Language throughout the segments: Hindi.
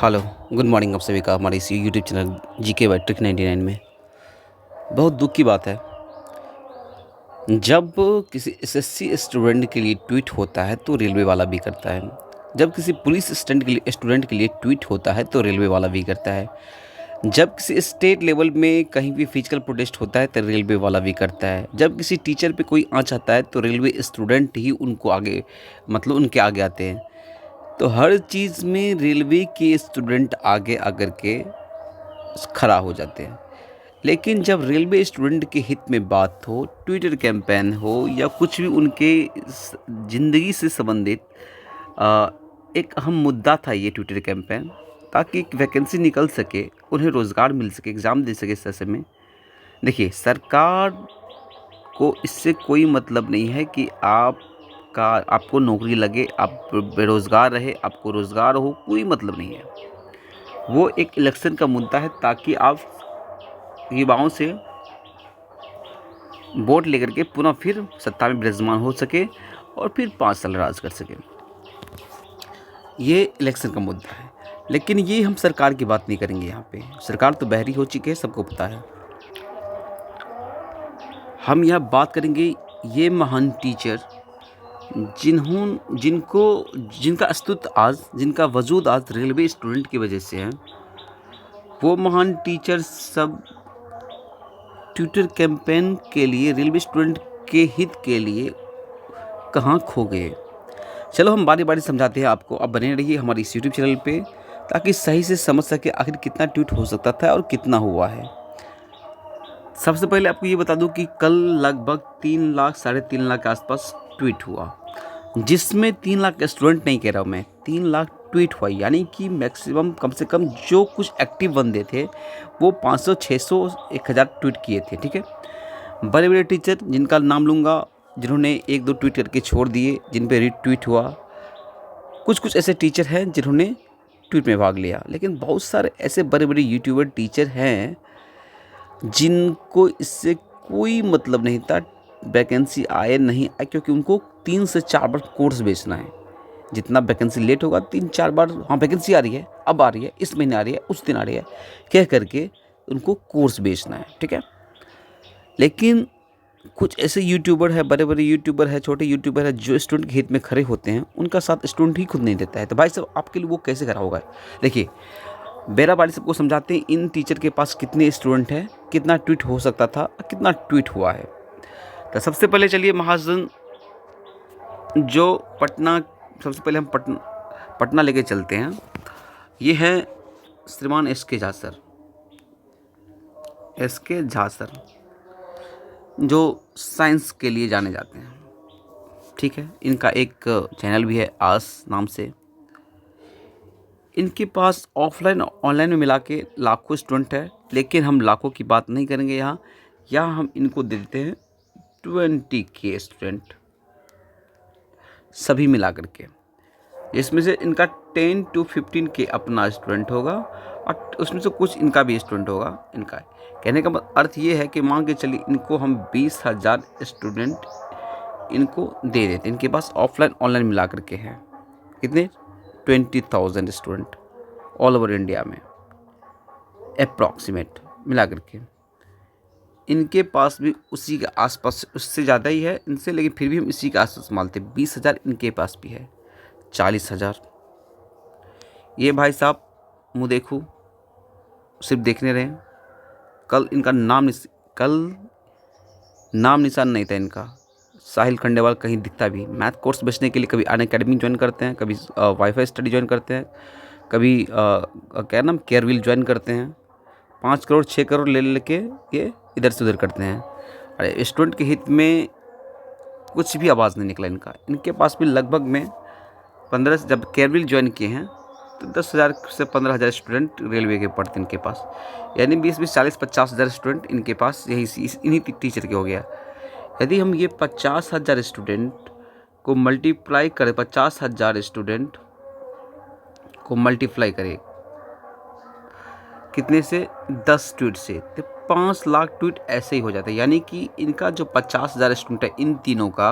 हेलो, गुड मॉर्निंग आप सभी का हमारे इस YouTube channel GK by trick 99 में। बहुत दुख की बात है, जब किसी एसएससी स्टूडेंट के लिए ट्वीट होता है तो रेलवे वाला भी करता है। जब किसी पुलिस स्टूडेंट के लिए ट्वीट होता है तो रेलवे वाला भी करता है। जब किसी स्टेट लेवल में कहीं भी फिजिकल प्रोटेस्ट होता है तो रेलवे वाला भी करता है। जब किसी टीचर पे कोई आँच आता है तो रेलवे स्टूडेंट ही उनको आगे उनके आगे आते हैं। तो हर चीज़ में रेलवे के स्टूडेंट आगे आकर के खड़ा हो जाते हैं। लेकिन जब रेलवे स्टूडेंट के हित में बात हो, ट्विटर कैंपेन हो या कुछ भी उनके ज़िंदगी से संबंधित अ, एक अहम मुद्दा था ये ट्विटर कैंपेन, ताकि एक वैकेंसी निकल सके, उन्हें रोज़गार मिल सके, एग्ज़ाम दे सके इस ऐसे में। देखिए, सरकार को इससे कोई मतलब नहीं है कि आपको नौकरी लगे, आप बेरोज़गार रहे, आपको रोज़गार हो, कोई मतलब नहीं है। वो एक इलेक्शन का मुद्दा है, ताकि आप युवाओं से वोट लेकर के पुनः फिर सत्ता में विराजमान हो सके और फिर 5 साल राज कर सके। ये इलेक्शन का मुद्दा है, लेकिन ये हम सरकार की बात नहीं करेंगे यहाँ पे। सरकार तो बहरी हो चुकी है, सबको पता है। हम यहाँ बात करेंगे ये महान टीचर जिनको जिनका अस्तित्व आज, जिनका वजूद आज रेलवे स्टूडेंट की वजह से है। वो महान टीचर सब ट्विटर कैंपेन के लिए, रेलवे स्टूडेंट के हित के लिए कहाँ खो गए। चलो हम बारी बारी समझाते हैं आपको। आप बने रहिए हमारे इस यूट्यूब चैनल पे, ताकि सही से समझ सके आखिर कितना ट्वीट हो सकता था और कितना हुआ है। सबसे पहले आपको ये बता दूं कि कल लगभग 3 लाख, साढ़े 3 लाख के आसपास ट्वीट हुआ, जिसमें 3 लाख स्टूडेंट नहीं कह रहा हूँ मैं, 3 लाख ट्वीट हुआ। यानी कि मैक्सिमम, कम से कम जो कुछ एक्टिव बंदे थे वो 500, 600, 1000 ट्वीट किए थे। ठीक है, बड़े बड़े टीचर जिनका नाम लूँगा, जिन्होंने 1-2 ट्वीट करके छोड़ दिए, जिन पे रीट्वीट हुआ। कुछ ऐसे टीचर हैं जिन्होंने ट्वीट में भाग लिया, लेकिन बहुत सारे ऐसे बड़े बड़े यूट्यूबर टीचर हैं जिनको इससे कोई मतलब नहीं था, वैकेंसी आए नहीं आए, क्योंकि उनको 3 से 4 बार कोर्स बेचना है। जितना वैकेंसी लेट होगा 3-4 बार, हाँ वैकेंसी आ रही है, अब आ रही है, इस महीने आ रही है, उस दिन आ रही है, कह करके उनको कोर्स बेचना है। ठीक है, लेकिन कुछ ऐसे यूट्यूबर है, बड़े बड़े यूट्यूबर है, छोटे यूट्यूबर है, जो स्टूडेंट के हित में खड़े होते हैं, उनका साथ स्टूडेंट ही खुद नहीं देता है। तो भाई साहब, आपके लिए वो कैसे खड़ा होगा? देखिए, बेरा बारी सबको समझाते हैं इन टीचर के पास कितने स्टूडेंट हैं, कितना ट्वीट हो सकता था, कितना ट्वीट हुआ है। तो सबसे पहले चलिए महाजन, जो पटना, सबसे पहले हम पटना लेके चलते हैं। ये है श्रीमान एस के झा सर, जो साइंस के लिए जाने जाते हैं। ठीक है, इनका एक चैनल भी है आस नाम से। इनके पास ऑफलाइन ऑनलाइन में मिला के लाखों स्टूडेंट है, लेकिन हम लाखों की बात नहीं करेंगे यहाँ हम इनको दे देते हैं 20K स्टूडेंट, सभी मिला करके। इसमें से इनका 10 to 15K अपना स्टूडेंट होगा, और उसमें से कुछ इनका भी स्टूडेंट होगा। इनका कहने का अर्थ ये है कि मान के चलिए इनको हम 20,000 स्टूडेंट इनको दे देते। इनके पास ऑफलाइन ऑनलाइन मिला करके हैं कितने, 20,000 स्टूडेंट ऑल ओवर इंडिया में अप्रॉक्सीमेट मिला करके। इनके पास भी उसी के आसपास, उससे ज़्यादा ही है इनसे, लेकिन फिर भी हम इसी के आसपास मानते हैं। 20,000 इनके पास भी है, 40,000। ये भाई साहब मुँह देखूँ, सिर्फ देखने रहे। कल इनका कल नाम निशान नहीं था इनका। साहिल खंडेवाल कहीं दिखता भी। मैथ कोर्स बेचने के लिए कभी अनअकैडमी ज्वाइन करते हैं, कभी वाईफाई स्टडी ज्वाइन करते हैं, कभी क्या नाम केयरविल ज्वाइन करते हैं। 5 करोड़ 6 करोड़ ले लेके ये इधर से उधर करते हैं। अरे स्टूडेंट के हित में कुछ भी आवाज़ नहीं निकला इनका। इनके पास भी लगभग में 15, जब केयरविल ज्वाइन किए हैं तो 10,000 से 15,000 स्टूडेंट रेलवे के पढ़ते इनके पास। यानी 20-20, 40-50,000 स्टूडेंट इनके पास इन्हीं टीचर के हो गया। यदि हम ये 50,000 स्टूडेंट को मल्टीप्लाई करें, 50,000 स्टूडेंट को मल्टीप्लाई करें कितने से, 10 ट्वीट से, तो 5 लाख ट्वीट ऐसे ही हो जाता है। यानी कि इनका जो 50,000 स्टूडेंट है, इन तीनों का,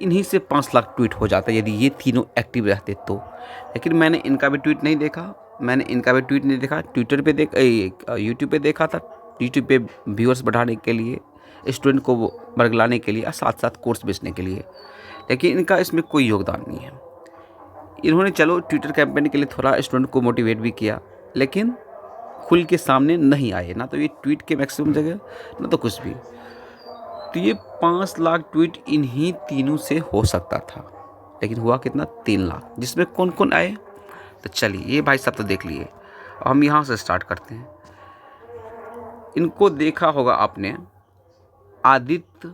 इन्हीं से 5 लाख ट्वीट हो जाता है यदि ये तीनों एक्टिव रहते तो। लेकिन मैंने इनका भी ट्वीट नहीं देखा मैंने इनका भी ट्वीट नहीं देखा, ट्विटर पे यूट्यूब पे देखा था, यूट्यूब पे व्यूअर्स बढ़ाने के लिए, स्टूडेंट को बरगलाने के लिए और साथ साथ कोर्स बेचने के लिए, लेकिन इनका इसमें कोई योगदान नहीं है। इन्होंने चलो ट्विटर कैंपेन के लिए थोड़ा स्टूडेंट को मोटिवेट भी किया, लेकिन खुल के सामने नहीं आए, ना तो ये ट्वीट के मैक्सिमम जगह, ना तो कुछ भी। तो ये 5 लाख ट्वीट इन्हीं तीनों से हो सकता था, लेकिन हुआ कितना, 3 लाख। जिसमें कौन कौन आए, तो चलिए ये भाई साहब तो देख लिए, हम यहाँ से स्टार्ट करते हैं। इनको देखा होगा आपने, आदित्य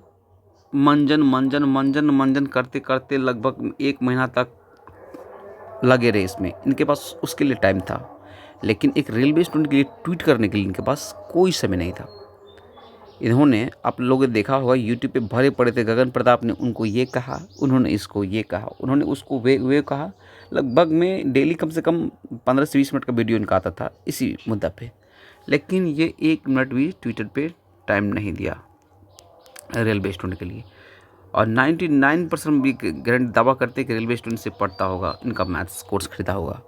मंजन करते करते लगभग 1 महीना तक लगे रहे इसमें, इनके पास उसके लिए टाइम था, लेकिन एक रेलवे स्टूडेंट के लिए ट्वीट करने के लिए इनके पास कोई समय नहीं था। इन्होंने, आप लोगों ने देखा होगा यूट्यूब पे भरे पड़े थे, गगन प्रताप ने उनको ये कहा, उन्होंने इसको ये कहा, उन्होंने उसको वे कहा। लगभग में डेली कम से कम 15 से 20 मिनट का वीडियो इनका आता था इसी मुद्दा पे, लेकिन ये 1 मिनट भी ट्विटर पे टाइम नहीं दिया रेलवे स्टूडेंट के लिए। और 99% भी गारंटी दावा करते कि रेलवे स्टूडेंट से पढ़ता होगा, इनका मैथ्स कोर्स खरीदा होगा।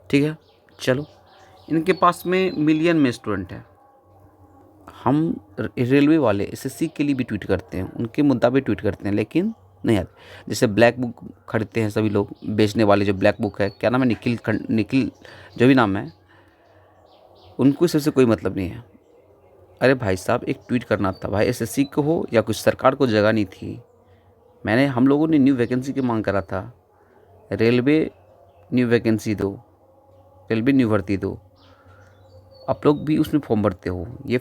ठीक है, चलो, इनके पास में मिलियन में स्टूडेंट है। हम रेलवे वाले एसएससी के लिए भी ट्वीट करते हैं, उनके मुद्दा पे ट्वीट करते हैं, लेकिन नहीं आते। जैसे ब्लैक बुक खरीदते हैं सभी लोग, बेचने वाले जो ब्लैक बुक है, क्या नाम है, निखिल जो भी नाम है, उनको इससे कोई मतलब नहीं है। अरे भाई साहब, एक ट्वीट करना था भाई, एसएससी को हो या कुछ सरकार को जगह नहीं थी। हम लोगों ने न्यू वैकेंसी की मांग करा था, रेलवे न्यू वैकेंसी दो, रेलवे न्यू भर्ती दो, आप लोग भी उसमें फॉर्म भरते हो। ये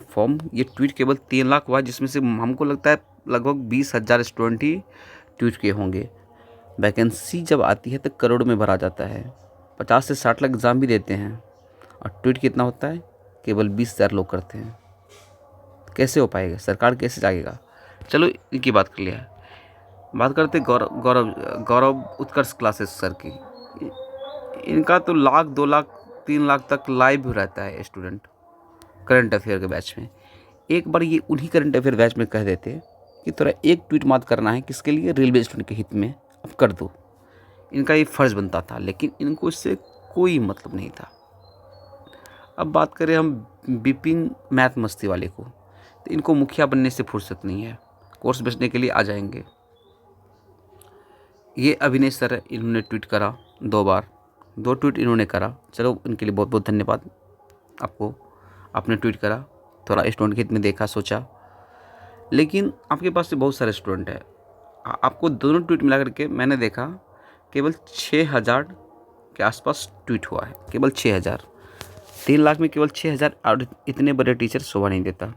ट्वीट केवल 3 लाख हुआ, जिसमें से हमको लगता है लगभग 20,000 स्टूडेंट ही ट्वीट किए होंगे। वैकेंसी जब आती है तो करोड़ में भरा जाता है, 50 से 60 लाख एग्ज़ाम भी देते हैं, और ट्वीट कितना होता है, केवल 20,000 लोग करते हैं। कैसे हो पाएगा, सरकार कैसे जाएगा। चलो इनकी बात कर लिया, बात करते गौरव उत्कर्ष क्लासेस सर की। इनका तो 1,00,000, 2,00,000, 3 लाख तक लाइव रहता है स्टूडेंट करंट अफेयर के बैच में। एक बार ये उन्हीं करंट अफेयर बैच में कह देते कि थोड़ा एक ट्वीट मात करना है, किसके लिए, रेलवे स्टूडेंट के हित में, अब कर दो। इनका ये फ़र्ज़ बनता था, लेकिन इनको इससे कोई मतलब नहीं था। अब बात करें हम बिपिन मैथ मस्ती वाले को, तो इनको मुखिया बनने से फुर्सत नहीं है, कोर्स बेचने के लिए आ जाएंगे। ये अभिनय सर, इन्होंने ट्वीट करा 2 बार, 2 ट्वीट इन्होंने करा, चलो इनके लिए बहुत बहुत धन्यवाद आपको, आपने ट्वीट करा, थोड़ा स्टूडेंट के हित में देखा, सोचा। लेकिन आपके पास से बहुत सारे स्टूडेंट हैं, आपको दोनों ट्वीट मिला करके मैंने देखा केवल 6,000 के आसपास ट्वीट हुआ है, केवल 6,000। 3 लाख में केवल 6,000, और इतने बड़े टीचर शोभा नहीं देता।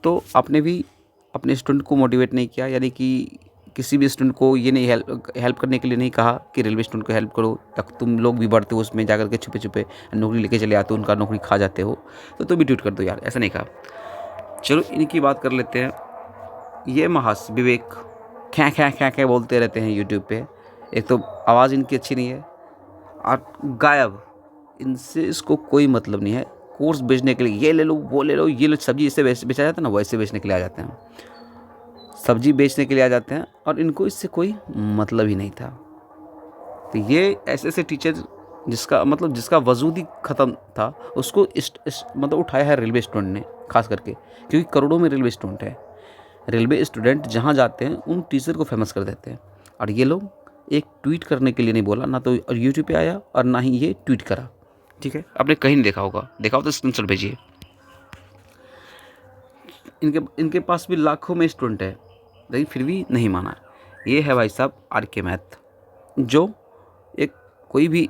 तो आपने भी अपने स्टूडेंट को मोटिवेट नहीं किया, यानी कि किसी भी स्टूडेंट को ये नहीं हेल्प करने के लिए नहीं कहा कि रेलवे स्टूडेंट को हेल्प करो, या तुम लोग भी बढ़ते हो उसमें जाकर के छुपे छुपे नौकरी लेके चले आते हो, उनका नौकरी खा जाते हो, तो तुम भी ट्वीट कर दो यार, ऐसा नहीं कहा। चलो इनकी बात कर लेते हैं। ये महास विवेक ख्या बोलते रहते हैं यूट्यूब पे, एक तो आवाज़ इनकी अच्छी नहीं है, और गायब, इनसे इसको कोई मतलब नहीं है। कोर्स बेचने के लिए ये ले लो, वो ले लो, ये लो, सब्जी इससे बेचा जाता है ना, वैसे बेचने के लिए आ जाते हैं, सब्जी बेचने के लिए आ जाते हैं, और इनको इससे कोई मतलब ही नहीं था। तो ये ऐसे टीचर जिसका वजूद ही ख़त्म था, उसको मतलब उठाया है रेलवे स्टूडेंट ने, खास करके, क्योंकि करोड़ों में रेलवे स्टूडेंट है। रेलवे स्टूडेंट जहाँ जाते हैं उन टीचर को फेमस कर देते हैं, और ये लोग एक ट्वीट करने के लिए नहीं बोला, ना तो यूट्यूब पे आया और ना ही ये ट्वीट करा। ठीक है, आपने कहीं नहीं देखा होगा, देखा हो तो स्क्रीनशॉट भेजिए। इनके पास भी लाखों में स्टूडेंट है, लेकिन फिर भी नहीं माना। ये है भाई साहब आरके मैथ, जो एक कोई भी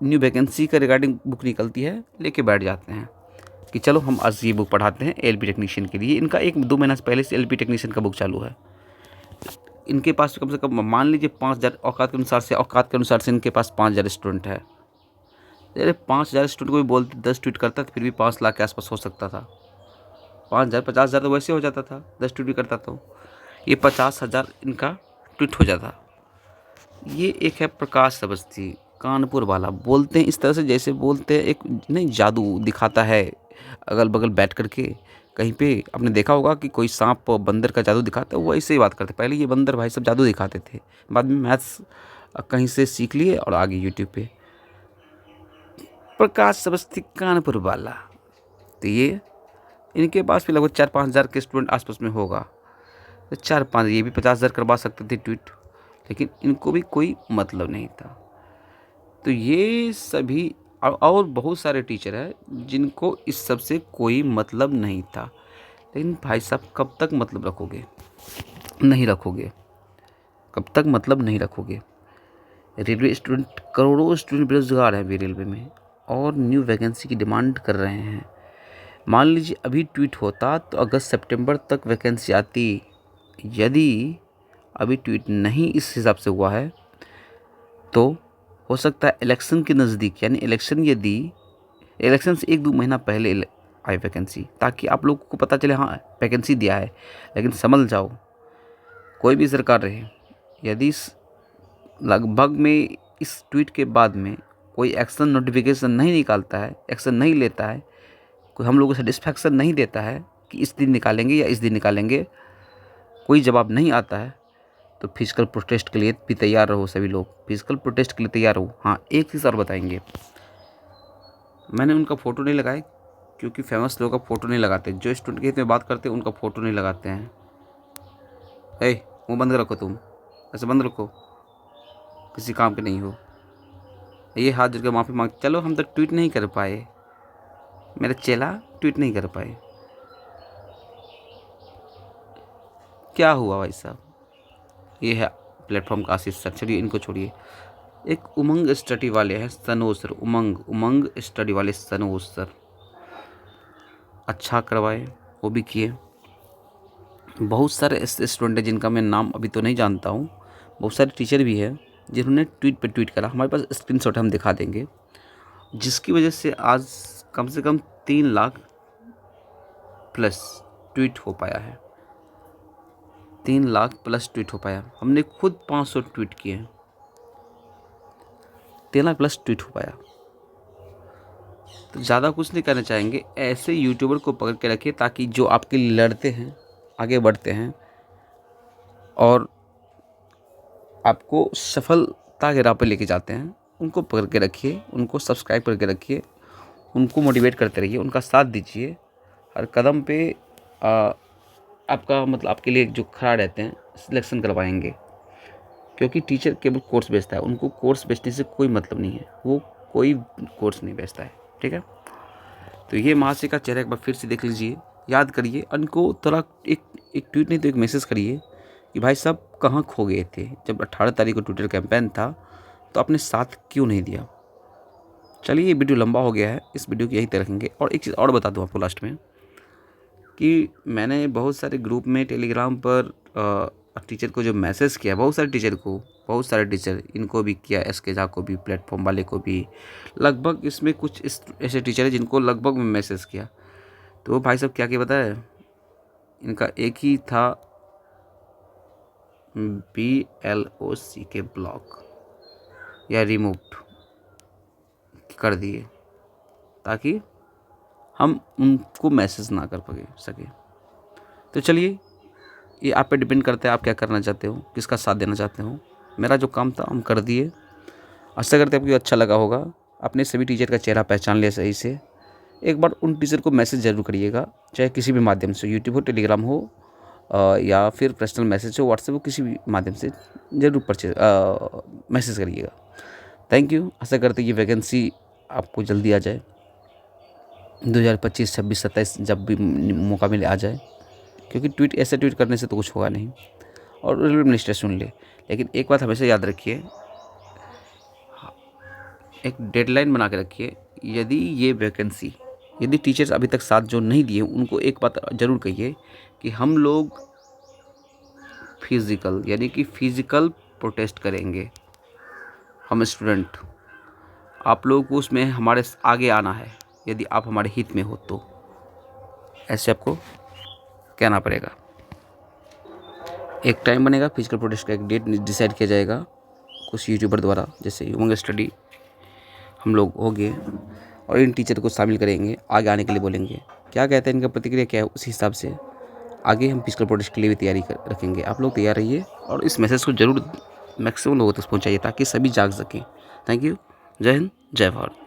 न्यू वैकेंसी का रिगार्डिंग बुक निकलती है लेके बैठ जाते हैं कि चलो हम आज ये बुक पढ़ाते हैं एलपी टेक्नीशियन के लिए। इनका 1-2 महीना से पहले से एलपी टेक्नीशियन का बुक चालू है। इनके पास कम से कम मान लीजिए 5,000, औकात के अनुसार से इनके पास 5,000 स्टूडेंट है। अरे 5,000 स्टूडेंट को भी बोलते 10 ट्वीट करता तो फिर भी 5 लाख के आसपास हो सकता था। 5,000 50,000 तो वैसे हो जाता था, 10 ट्वीट भी करता तो ये 50,000 इनका ट्वीट हो जाता। ये एक है प्रकाश अवस्थी, कानपुर वाला, बोलते हैं इस तरह से जैसे बोलते हैं एक नहीं जादू दिखाता है अगल बगल बैठ करके कहीं पे। आपने देखा होगा कि कोई सांप बंदर का जादू दिखाता है, वो ऐसे ही बात करते। पहले ये बंदर भाई सब जादू दिखाते थे, बाद में मैथ्स कहीं से सीख लिए और आगे यूट्यूब पे। प्रकाश अवस्थी कानपुर वाला, तो ये इनके पास भी लगभग 4-5 हज़ार के स्टूडेंट आसपास में होगा। तो 4-5 ये भी 50 हज़ार करवा सकते थे ट्वीट, लेकिन इनको भी कोई मतलब नहीं था। तो ये सभी और बहुत सारे टीचर हैं जिनको इस सब से कोई मतलब नहीं था। लेकिन भाई साहब कब तक मतलब रखोगे? नहीं रखोगे, कब तक मतलब नहीं रखोगे? रेलवे स्टूडेंट, करोड़ों स्टूडेंट बेरोजगार हैं अभी रेलवे में और न्यू वैकेंसी की डिमांड कर रहे हैं। मान लीजिए अभी ट्वीट होता तो अगस्त सितंबर तक वैकेंसी आती। यदि अभी ट्वीट नहीं इस हिसाब से हुआ है तो हो सकता है इलेक्शन के नज़दीक, यानी इलेक्शन से 1-2 महीना पहले आए वैकेंसी, ताकि आप लोगों को पता चले हाँ वैकेंसी दिया है। लेकिन समझ जाओ, कोई भी सरकार रहे, यदि लगभग में इस ट्वीट के बाद में कोई एक्शन नोटिफिकेशन नहीं निकालता है, एक्शन नहीं लेता है, कोई हम लोगों को सेटिस्फैक्शन नहीं देता है कि इस दिन निकालेंगे या इस दिन निकालेंगे, कोई जवाब नहीं आता है, तो फिजिकल प्रोटेस्ट के लिए भी तैयार रहो सभी लोग, फिजिकल प्रोटेस्ट के लिए तैयार रहो। हाँ, एक चीज़ और बताएंगे, मैंने उनका फ़ोटो नहीं लगाया क्योंकि फेमस लोगों का फ़ोटो नहीं लगाते, जो स्टूडेंट के हित में बात करते हैं उनका फ़ोटो नहीं लगाते हैं। मुँह बंद रखो, तुम ऐसे बंद रखो, किसी काम के नहीं हो। ये हाथ जोड़ के माफ़ी मांग, चलो हम तो ट्वीट नहीं कर पाए, मेरा चेला ट्वीट नहीं कर पाए, क्या हुआ भाई साहब? ये है प्लेटफॉर्म का आशीष सर, चलिए इनको छोड़िए। एक उमंग स्टडी वाले हैं सनोज सर, उमंग स्टडी वाले सनोज सर, अच्छा करवाए, वो भी किए। बहुत सारे ऐसे स्टूडेंट हैं जिनका मैं नाम अभी तो नहीं जानता हूँ, बहुत सारे टीचर भी हैं जिन्होंने ट्वीट पे ट्वीट करा, हमारे पास स्क्रीनशॉट हम दिखा देंगे, जिसकी वजह से आज कम से कम 3 लाख प्लस ट्वीट हो पाया है। 3 लाख प्लस ट्वीट हो पाया। हमने खुद 500 ट्वीट किए हैं, 3 लाख प्लस ट्वीट हो पाया। तो ज़्यादा कुछ नहीं करना चाहेंगे, ऐसे यूट्यूबर को पकड़ के रखिए ताकि जो आपके लिए लड़ते हैं, आगे बढ़ते हैं और आपको सफलता के राह पर लेके जाते हैं, उनको पकड़ के रखिए, उनको सब्सक्राइब करके रखिए, उनको मोटिवेट करते रहिए, उनका साथ दीजिए। हर कदम पे आपका मतलब आपके लिए जो खड़ा रहते हैं, सिलेक्शन करवाएंगे, क्योंकि टीचर केवल कोर्स बेचता है, उनको कोर्स बेचने से कोई मतलब नहीं है, वो कोई कोर्स नहीं बेचता है, ठीक है। तो ये महाशय का चेहरा एक बार फिर से देख लीजिए, याद करिए, उनको थोड़ा एक ट्वीट नहीं तो एक मैसेज करिए कि भाई साहब कहाँ खो गए थे, जब 18 तारीख को ट्विटर कैंपेन था तो आपने साथ क्यों नहीं दिया। चलिए, ये वीडियो लंबा हो गया है, इस वीडियो को यहीं तक रखेंगे। और एक चीज़ और बता दूँ आपको लास्ट में कि मैंने बहुत सारे ग्रुप में टेलीग्राम पर टीचर को जो मैसेज किया, बहुत सारे टीचर इनको भी किया, SK झा को भी, प्लेटफॉर्म वाले को भी, लगभग इसमें कुछ ऐसे टीचर हैं जिनको लगभग मैं मैसेज किया। तो वो भाई साहब क्या पता है, इनका एक ही था BLOC के ब्लॉक या रिमूव कर दिए ताकि हम उनको मैसेज ना कर सके। तो चलिए, ये आप पे डिपेंड करता है, आप क्या करना चाहते हो, किसका साथ देना चाहते हो। मेरा जो काम था हम कर दिए, आशा करते हैं आपको अच्छा लगा होगा। अपने सभी टीचर का चेहरा पहचान लिया सही से। एक बार उन टीचर को मैसेज ज़रूर करिएगा, चाहे किसी भी माध्यम से, यूट्यूब हो, टेलीग्राम हो या फिर पर्सनल मैसेज हो, व्हाट्सएप हो, किसी भी माध्यम से ज़रूर मैसेज करिएगा। Thank you. आशा करते ये वैकेंसी आपको जल्दी आ जाए, 2025, 26, 27 जब भी मौका मिले आ जाए, क्योंकि ऐसे ट्वीट करने से तो कुछ होगा नहीं और रेलवे मिनिस्टर सुन ले। लेकिन एक बात हमेशा याद रखिए, एक डेडलाइन बना के रखिए। यदि टीचर्स अभी तक साथ जो नहीं दिए, उनको एक बात ज़रूर कहिए कि हम लोग फिज़िकल प्रोटेस्ट करेंगे। हम स्टूडेंट, आप लोगों को उसमें हमारे आगे आना है, यदि आप हमारे हित में हो तो ऐसे आपको कहना पड़ेगा। एक टाइम बनेगा, फिजिकल प्रोटेस्ट का एक डेट डिसाइड किया जाएगा कुछ यूट्यूबर द्वारा, जैसे उमंग स्टडी हम लोग हो गए, और इन टीचर को शामिल करेंगे, आगे आने के लिए बोलेंगे। क्या कहते हैं, इनका प्रतिक्रिया क्या है, उस हिसाब से आगे हम फिजिकल प्रोटेस्ट के लिए भी तैयारी रखेंगे। आप लोग तैयार रहिए और इस मैसेज को ज़रूर मैक्सिमम लोगों तक पहुँचाइए ताकि सभी जाग सकें। Thank you. जय हिंद, जय भारत।